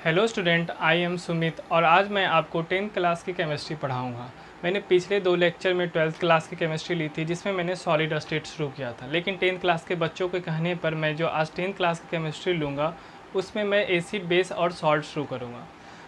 Hello student, I am Sumit और आज मैं आपको 10th क्लास की केमिस्ट्री पढ़ाऊंगा। मैंने पिछले 2 लेक्चर में 12th क्लास की केमिस्ट्री ली थी जिसमें मैंने सॉलिड स्टेट शुरू किया था, लेकिन 10th क्लास के बच्चों के कहने पर मैं जो आज 10th क्लास की केमिस्ट्री लूँगा उसमें मैं एसिड बेस और सॉल्ट शुरू करूँगा।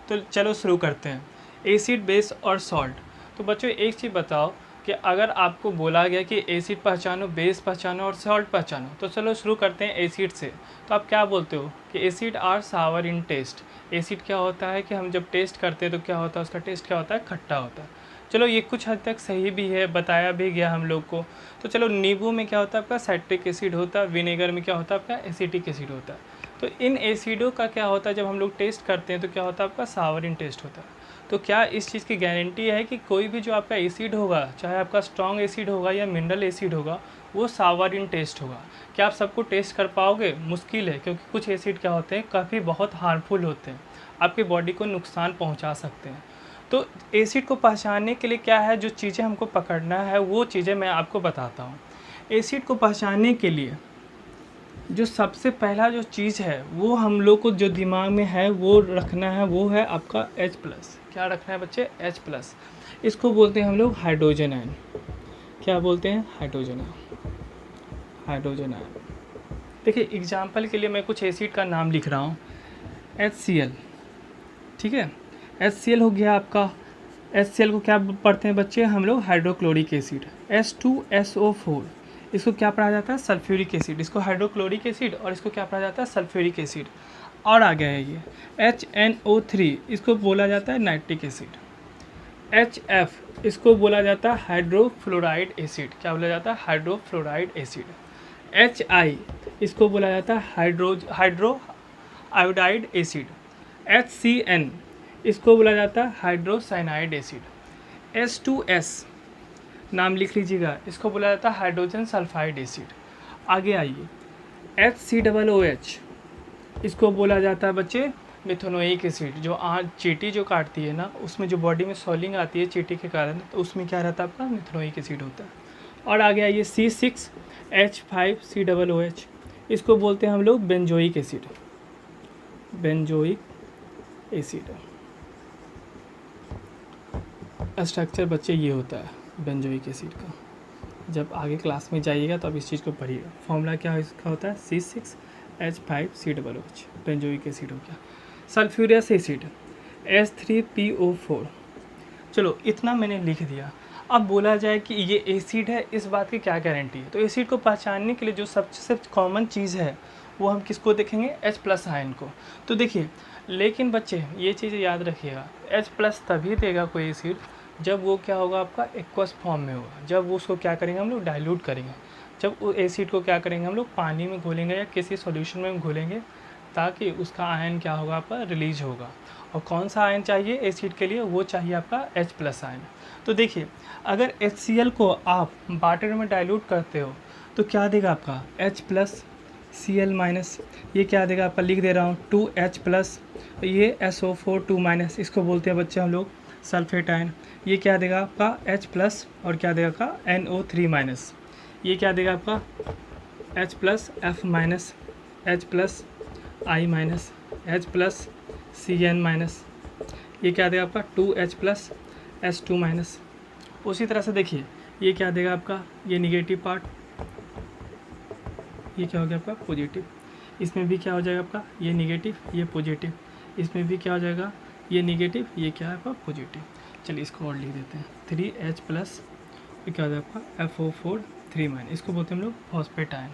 तो चलो शुरू करते हैं। एसिड बेस और सॉल्ट। तो बच्चों एक चीज़ बताओ कि अगर आपको बोला गया कि एसिड पहचानो, बेस पहचानो और सॉल्ट पहचानो, तो चलो शुरू करते हैं एसिड से। तो आप क्या बोलते हो कि acid are sour in taste. Acid क्या होता है कि हम जब टेस्ट करते हैं तो क्या होता है, उसका टेस्ट क्या होता है, खट्टा होता है। चलो ये कुछ हद तक सही भी है, बताया भी गया हम लोग को। तो चलो नींबू में क्या होता है आपका, साइट्रिक एसिड होता है। विनेगर में क्या होता है आपका, एसिटिक एसिड होता है। तो इन एसिडों का क्या होता है, जब हम लोग टेस्ट करते हैं तो क्या होता है आपका, सावर इन टेस्ट होता है। तो क्या इस चीज़ की गारंटी है कि कोई भी जो आपका एसिड होगा, चाहे आपका स्ट्रॉन्ग एसिड होगा या मिनरल एसिड होगा, वो सावर इन टेस्ट होगा? क्या आप सबको टेस्ट कर पाओगे? मुश्किल है, क्योंकि कुछ एसिड क्या होते हैं, काफ़ी बहुत हार्मफुल होते हैं, आपकी बॉडी को नुकसान पहुंचा सकते हैं। तो एसिड को पहचानने के लिए क्या है, जो चीज़ें हमको पकड़ना है वो चीज़ें मैं आपको बताता हूँ। एसिड को पहचानने के लिए जो सबसे पहला जो चीज़ है वो हम लोग को जो दिमाग में है वो रखना है, वो है आपका H+। क्या रखना है बच्चे, H+। इसको बोलते हैं हम लोग हाइड्रोजन आयन। क्या बोलते हैं, हाइड्रोजन आयन। Hydrogen ion. देखिए एग्जाम्पल के लिए मैं कुछ एसिड का नाम लिख रहा हूँ। HCl, ठीक है। HCl हो गया आपका। HCl को क्या पढ़ते हैं बच्चे हम लोग, हाइड्रोक्लोरिक एसिड। H2SO4, इसको क्या पढ़ा जाता है, सल्फ्यूरिक एसिड। इसको हाइड्रोक्लोरिक एसिड और इसको क्या पढ़ा जाता है, सल्फ्यूरिक एसिड। और आ गया है ये HNO3, इसको बोला जाता है नाइट्रिक एसिड। HF, इसको बोला जाता है हाइड्रोफ्लोराइड एसिड। क्या बोला जाता है, हाइड्रोफ्लोराइड एसिड। HI, इसको बोला जाता है हाइड्रो आयोडाइड एसिड। HCN, इसको बोला जाता है हाइड्रोसाइनाइड एसिड। H2S, नाम लिख लीजिएगा, इसको बोला जाता है हाइड्रोजन सल्फाइड एसिड। आगे आइए, HCOOH, इसको बोला जाता है बच्चे मिथेनोइक एसिड। जो चींटी जो काटती है ना, उसमें जो बॉडी में सॉलिंग आती है चींटी के कारण, तो उसमें क्या रहता है आपका, मिथेनोइक एसिड होता है। और आगे आइए, C6H5COOH, इसको बोलते हैं हम लोग benzoic acid. Benzoic acid structure बच्चे ये होता है बेंजोइक एसिड का। जब आगे क्लास में जाइएगा तो अब इस चीज़ को पढ़िएगा। फॉर्मूला क्या इसका होता है, C6H5COOH, बेंजोइक एसिड हो गया। सल्फ्यूरियस एसिड H3PO4। चलो इतना मैंने लिख दिया। अब बोला जाए कि ये एसिड है, इस बात की क्या गारंटी है। तो एसिड को पहचानने के लिए जो सबसे कॉमन चीज़ है वो हम किसको देखेंगे, H+ आयन को। तो देखिए, लेकिन बच्चे ये चीज़ याद रखिएगा, H+ तभी देगा कोई एसिड जब वो क्या होगा आपका, एक्वस फॉर्म में होगा। जब वो उसको क्या करेंगे हम लोग, डाइल्यूट करेंगे। जब वो एसिड को क्या करेंगे हम लोग, पानी में घोलेंगे या किसी सॉल्यूशन में घोलेंगे, ताकि उसका आयन क्या होगा आपका, रिलीज होगा। और कौन सा आयन चाहिए एसिड के लिए, वो चाहिए आपका H+ आयन। तो देखिए, अगर HCl को आप वाटर में डाइल्यूट करते हो तो क्या देगा आपका, H+Cl-। ये क्या देगा आपका, लिख दे रहा हूँ 2H+, ये SO4 2-, इसको बोलते हैं बच्चे हम लोग सल्फेट आयन। ये क्या देगा आपका, H+ और क्या देगा आपका NO3-। ये क्या देगा आपका H+F-, H+I-, H+Cn-। ये क्या देगा आपका 2H+S2-। उसी तरह से देखिए, ये क्या देगा आपका, ये निगेटिव पार्ट, ये क्या हो गया आपका, पॉजिटिव। इसमें भी क्या हो जाएगा आपका, ये निगेटिव, ये पॉजिटिव। इसमें भी क्या हो जाएगा, ये निगेटिव, ये क्या है आपका, पॉजिटिव। चलिए इसको और लिख देते हैं, 3H+, ये क्या हो जाएगा आपका FO4 3-। इसको बोलते हैं हम लोग फॉस्फेट आयन।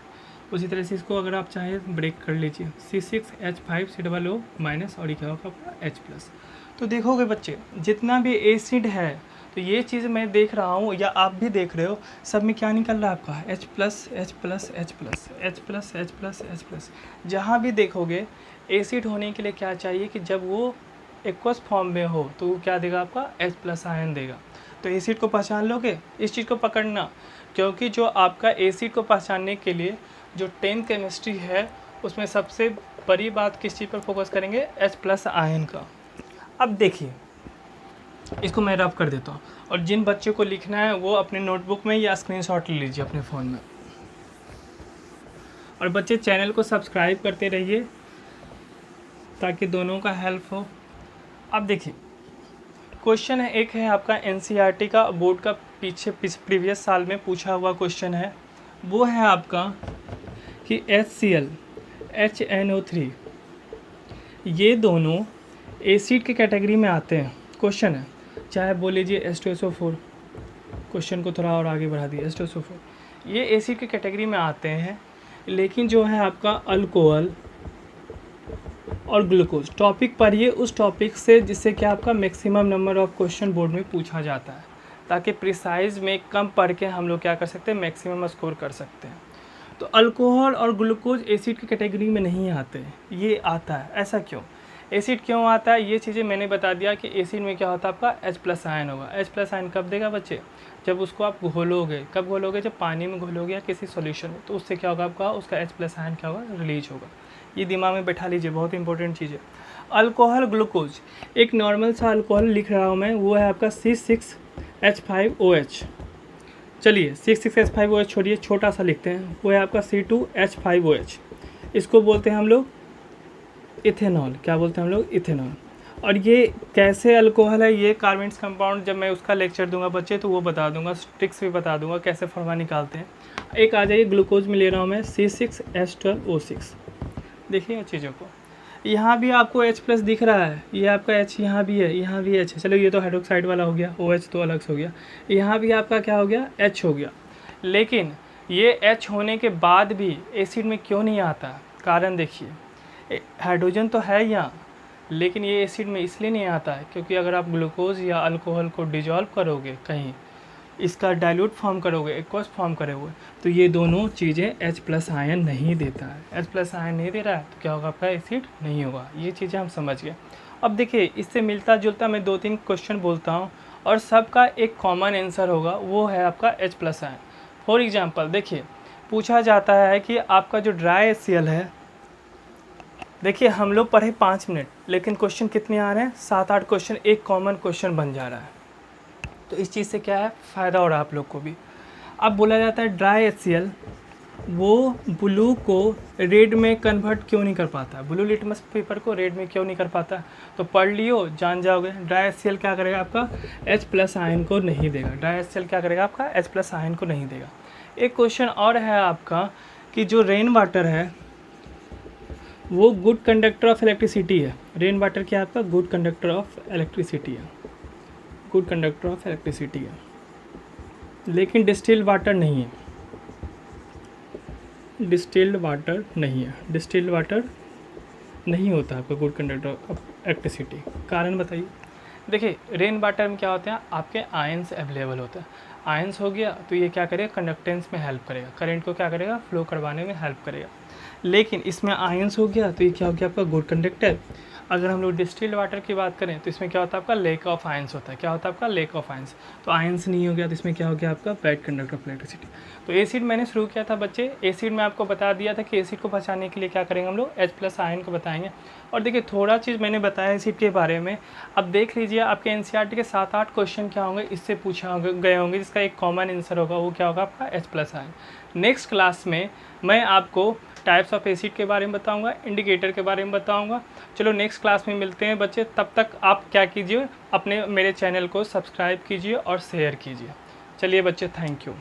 उसी तरह से इसको अगर आप चाहें ब्रेक कर लीजिए, C6H5COO- और ये क्या होगा आपका H+। तो देखोगे बच्चे, जितना भी एसिड है, तो ये चीज़ मैं देख रहा हूँ या आप भी देख रहे हो, सब में क्या निकल रहा है आपका, H+, H+, H+, H+। जहाँ भी देखोगे एसिड होने के लिए क्या चाहिए कि जब वो एक्वस फॉर्म में हो तो वो क्या देगा आपका, H+ आयन देगा। तो एसिड को पहचान लोगे, इस चीज़ को पकड़ना, क्योंकि जो आपका एसिड को पहचानने के लिए जो 10th केमिस्ट्री है उसमें सबसे बड़ी बात किस चीज़ पर फोकस करेंगे, H+ आयन का। अब देखिए, इसको मैं रब कर देता हूँ, और जिन बच्चों को लिखना है वो अपने नोटबुक में या स्क्रीनशॉट ले लीजिए अपने फ़ोन में। और बच्चे चैनल को सब्सक्राइब करते रहिए ताकि दोनों का हेल्प हो। अब देखिए क्वेश्चन है, एक है आपका एनसीईआरटी का बोर्ड का पीछे प्रीवियस साल में पूछा हुआ क्वेश्चन है, वो है आपका कि HCl HNO3 ये दोनों एसिड के कैटेगरी में आते हैं। क्वेश्चन है, चाहे बोल लीजिए H2SO4, क्वेश्चन को थोड़ा और आगे बढ़ा दिया, H2SO4 ये एसिड के कैटेगरी में आते हैं, लेकिन जो है आपका अल्कोहल और ग्लूकोज टॉपिक पढ़िए उस टॉपिक से, जिससे कि आपका maximum number of question board में पूछा जाता है, ताकि प्रिसाइज में कम पढ़ के हम लोग क्या कर सकते हैं, मैक्सिमम स्कोर कर सकते हैं। तो अल्कोहल और ग्लूकोज एसिड की कैटेगरी में नहीं आते, ये आता है। ऐसा क्यों, एसिड क्यों आता है, ये चीज़ें मैंने बता दिया कि एसिड में क्या होता है आपका H+ आयन होगा। H+ आयन कब देगा बच्चे, जब उसको आप घोलोगे। कब घोलोगे, जब पानी में घोलोगे या किसी सॉल्यूशन में, तो उससे क्या होगा आपका, उसका H+ आयन क्या होगा, रिलीज होगा। ये दिमाग में बैठा लीजिए, बहुत इंपॉर्टेंट चीज़ है। अल्कोहल ग्लूकोज, एक नॉर्मल सा अल्कोहल लिख रहा हूँ मैं, वो है आपका C6H5OH। चलिए C6H5OH छोड़िए, छोटा सा लिखते हैं, वो है आपका C2H5OH। इसको बोलते हैं हम लोग इथेनॉल। क्या बोलते हैं हम लोग, इथेनॉल। और ये कैसे अल्कोहल है, ये कार्बेंस कंपाउंड जब मैं उसका लेक्चर दूंगा बच्चे तो वो बता दूंगा, ट्रिक्स भी बता दूंगा कैसे फॉर्मूला निकालते हैं। एक आ जाइए ग्लूकोज में ले रहा हूँ मैं C6H12O6। देखिए चीज़ों को, यहाँ भी आपको H+ दिख रहा है, ये आपका H यहाँ भी है, यहाँ भी H है। चलो ये तो हाइड्रोक्साइड वाला हो गया, OH तो अलग से हो गया। यहाँ भी आपका क्या हो गया, H हो गया। लेकिन ये H होने के बाद भी एसिड में क्यों नहीं आता, कारण देखिए, हाइड्रोजन तो है यहाँ, लेकिन ये एसिड में इसलिए नहीं आता है क्योंकि अगर आप ग्लूकोज या अल्कोहल को डिजॉल्व करोगे कहीं, इसका डाइल्यूट फॉर्म करोगे, एक्वस फॉर्म करोगे, तो ये दोनों चीज़ें H+ आयन नहीं देता है। H+ आयन नहीं दे रहा है तो क्या होगा आपका, एसिड नहीं होगा। ये चीज़ें हम समझ गए। अब देखिए इससे मिलता जुलता मैं 2-3 क्वेश्चन बोलता हूँ और सबका एक कॉमन आंसर होगा, वो है आपका H+ आयन। फॉर एग्जाम्पल देखिए पूछा जाता है कि आपका जो ड्राई HCl है, देखिए हम लोग पढ़े 5 मिनट, लेकिन क्वेश्चन कितने आ रहे हैं, 7-8 क्वेश्चन, एक कॉमन क्वेश्चन बन जा रहा है। तो इस चीज़ से क्या है, फ़ायदा हो रहा है आप लोग को भी। अब बोला जाता है ड्राई HCl वो ब्लू को रेड में कन्वर्ट क्यों नहीं कर पाता, ब्लू लिटमस पेपर को रेड में क्यों नहीं कर पाता, तो पढ़ लियो जान जाओगे। ड्राई HCl क्या करेगा आपका, H+ आयन को नहीं देगा। ड्राई HCl क्या करेगा आपका, H+ आयन को नहीं देगा। एक क्वेश्चन और है आपका कि जो रेन वाटर है वो गुड कंडक्टर ऑफ इलेक्ट्रिसिटी है। रेन वाटर क्या है आपका, गुड कंडक्टर ऑफ इलेक्ट्रिसिटी है, गुड कंडक्टर ऑफ इलेक्ट्रिसिटी है। लेकिन डिस्टिल्ड वाटर नहीं है, डिस्टिल्ड वाटर नहीं है, डिस्टिल्ड वाटर नहीं होता आपका गुड कंडक्टर ऑफ इलेक्ट्रिसिटी। कारण बताइए। देखिए रेन वाटर में क्या होता है, आपके आयंस अवेलेबल होता है। आयंस हो गया तो ये क्या करेगा, कंडक्टेंस में हेल्प करेगा, करंट को क्या करेगा, फ्लो करवाने में हेल्प करेगा। लेकिन इसमें आयंस हो गया तो ये क्या हो गया आपका, गुड कंडक्टर। अगर हम लोग डिस्टिल्ड वाटर की बात करें तो इसमें क्या होता है आपका, लेक ऑफ आयंस होता है। क्या होता है आपका, लेक ऑफ आयंस। तो आयंस नहीं हो गया तो इसमें क्या हो गया आपका, बैड कंडक्टर ऑफ इलेक्ट्रिसिटी। तो एसिड मैंने शुरू किया था बच्चे, एसिड में आपको बता दिया था कि एसिड को बचाने के लिए क्या करेंगे हम लोग, H+ आयन को बताएंगे। और देखिए थोड़ा चीज़ मैंने बताया एसिड के बारे में, अब देख लीजिए आपके एनसीईआरटी के 7-8 क्वेश्चन क्या होंगे, इससे पूछा गए होंगे, जिसका एक कॉमन आंसर होगा, वो क्या होगा आपका, H+ आयन। नेक्स्ट क्लास में मैं आपको टाइप्स ऑफ एसिड के बारे में बताऊंगा, इंडिकेटर के बारे में बताऊंगा। चलो नेक्स्ट क्लास में मिलते हैं बच्चे, तब तक आप क्या कीजिए, अपने मेरे चैनल को सब्सक्राइब कीजिए और शेयर कीजिए। चलिए बच्चे, थैंक यू।